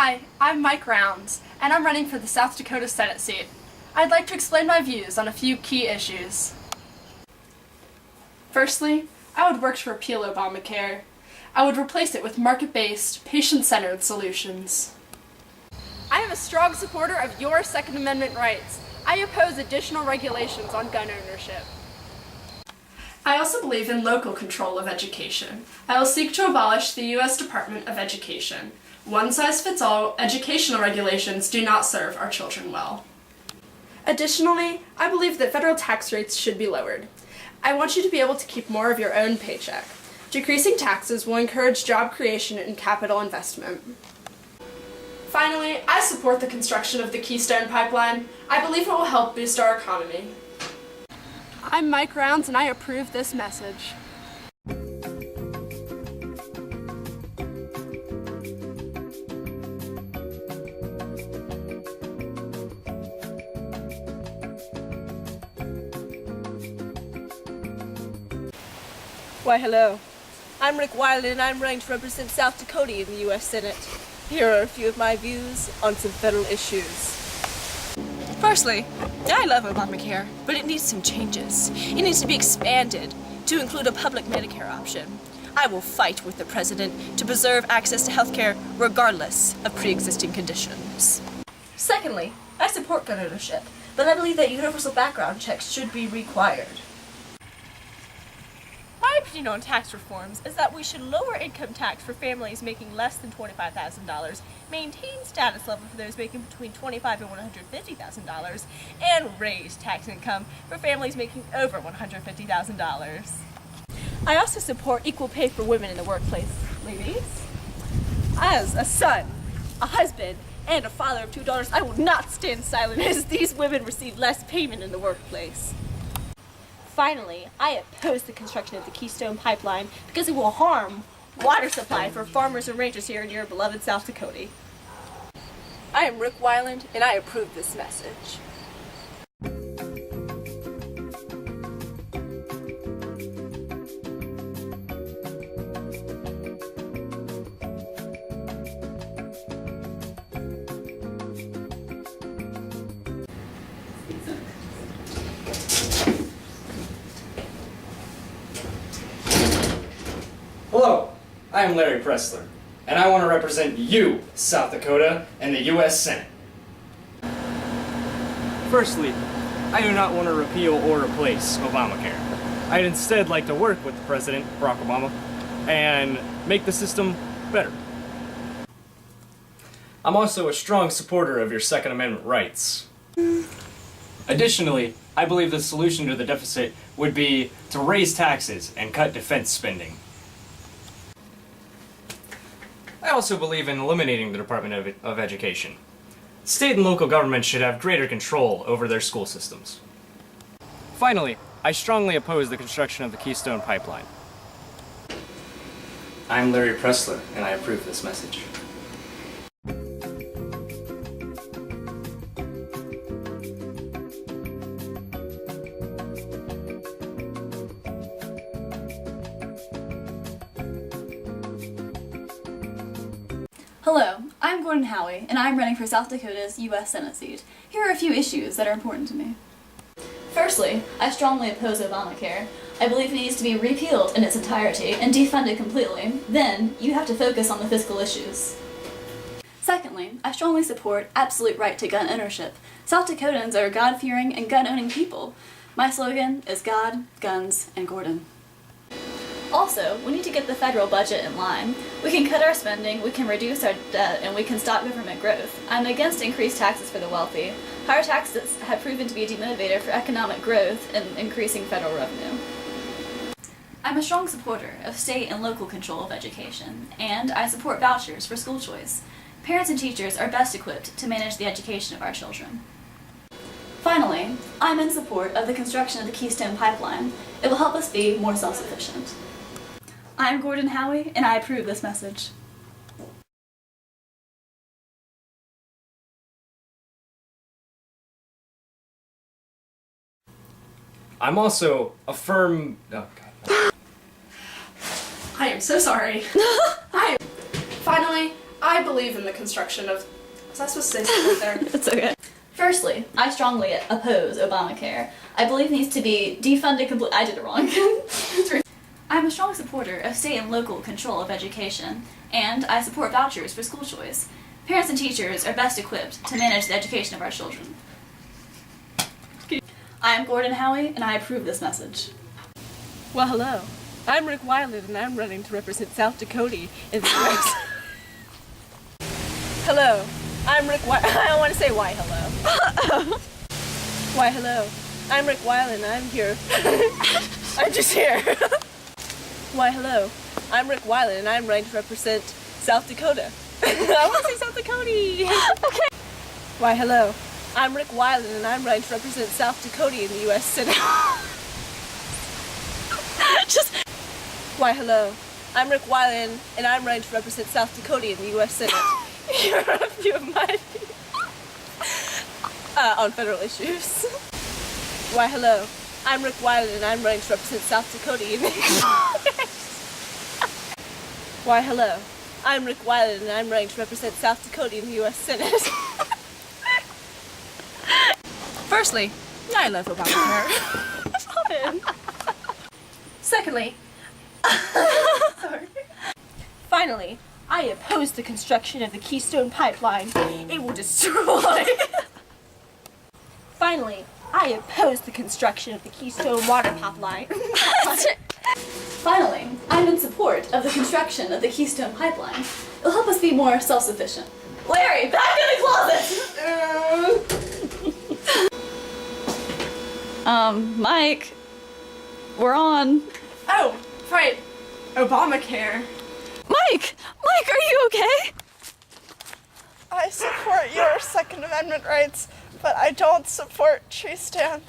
Hi, I'm Mike Rounds, and I'm running for the South Dakota Senate seat. I'd like to explain my views on a few key issues. Firstly, I would work to repeal Obamacare. I would replace it with market-based, patient-centered solutions. I am a strong supporter of your Second Amendment rights. I oppose additional regulations on gun ownership. I also believe in local control of education. I will seek to abolish the U.S. Department of Education. One-size-fits-all educational regulations do not serve our children well. Additionally, I believe that federal tax rates should be lowered. I want you to be able to keep more of your own paycheck. Decreasing taxes will encourage job creation and capital investment. Finally, I support the construction of the Keystone Pipeline. I believe it will help boost our economy. I'm Mike Rounds, and I approve this message. Why, hello. I'm Rick Weiland, and I'm running to represent South Dakota in the U.S. Senate. Here are a few of my views on some federal issues. Firstly, I love Obamacare, but it needs some changes. It needs to be expanded to include a public Medicare option. I will fight with the president to preserve access to health care regardless of pre-existing conditions. Secondly, I support gun ownership, but I believe that universal background checks should be required. My opinion on tax reforms is that we should lower income tax for families making less than $25,000, maintain status level for those making between $25,000 and $150,000, and raise tax income for families making over $150,000. I also support equal pay for women in the workplace. Ladies, as a son, a husband, and a father of 2 daughters, I will not stand silent as these women receive less payment in the workplace. Finally, I oppose the construction of the Keystone Pipeline because it will harm water supply for farmers and ranchers here in your beloved South Dakota. I am Rick Weiland, and I approve this message. Hello, I am Larry Pressler, and I want to represent you, South Dakota, and the U.S. Senate. Firstly, I do not want to repeal or replace Obamacare. I'd instead like to work with the President, Barack Obama, and make the system better. I'm also a strong supporter of your Second Amendment rights. Additionally, I believe the solution to the deficit would be to raise taxes and cut defense spending. I also believe in eliminating the Department of Education. State and local governments should have greater control over their school systems. Finally, I strongly oppose the construction of the Keystone Pipeline. I'm Larry Pressler, and I approve this message. Hello, I'm Gordon Howie, and I'm running for South Dakota's U.S. Senate seat. Here are a few issues that are important to me. Firstly, I strongly oppose Obamacare. I believe it needs to be repealed in its entirety and defunded completely. Then, you have to focus on the fiscal issues. Secondly, I strongly support absolute right to gun ownership. South Dakotans are God-fearing and gun-owning people. My slogan is God, Guns, and Gordon. Also, we need to get the federal budget in line. We can cut our spending, we can reduce our debt, and we can stop government growth. I'm against increased taxes for the wealthy. Higher taxes have proven to be a demotivator for economic growth and increasing federal revenue. I'm a strong supporter of state and local control of education, and I support vouchers for school choice. Parents and teachers are best equipped to manage the education of our children. Finally, I'm in support of the construction of the Keystone Pipeline. It will help us be more self-sufficient. I'm Gordon Howie, and I approve this message. I'm also a firm... Oh, God. I am so sorry. Finally, I believe in the construction of... Was I supposed to say something there? It's okay. Firstly, I strongly oppose Obamacare. I believe it needs to be defunded completely. I did it wrong. I'm a strong supporter of state and local control of education, and I support vouchers for school choice. Parents and teachers are best equipped to manage the education of our children. I am Gordon Howie, and I approve this message. Well, hello. I'm Rick Weiland, and I'm running to represent South Dakota in the U.S. Hello. I'm Rick Weiland. I don't want to say why hello. Why hello. I'm Rick Weiland, and I'm here. I'm just here. Why hello. I'm Rick Weiland, and I'm running to represent South Dakota. I want to say South Dakota. Okay. Why hello. I'm Rick Weiland, and I'm running to represent South Dakota in the U.S. Senate. Just. Why hello. I'm Rick Weiland, and I'm running to represent South Dakota in the U.S. Senate. Here are a few of my on federal issues. Why hello. I'm Rick Weiland, and I'm running to represent South Dakota in the Why hello. I'm Rick Weiland, and I'm running to represent South Dakota in the U.S. Senate. Firstly, I love Obamacare. Secondly, sorry. Finally, I oppose the construction of the Keystone Pipeline. It will destroy. Finally, I oppose the construction of the Keystone Water Pipeline. Finally, I'm in support of the construction of the Keystone Pipeline. It'll help us be more self-sufficient. Larry, back in the closet! Mike, we're on. Oh, right. Obamacare. Mike, are you okay? I support your Second Amendment rights, but I don't support tree stands.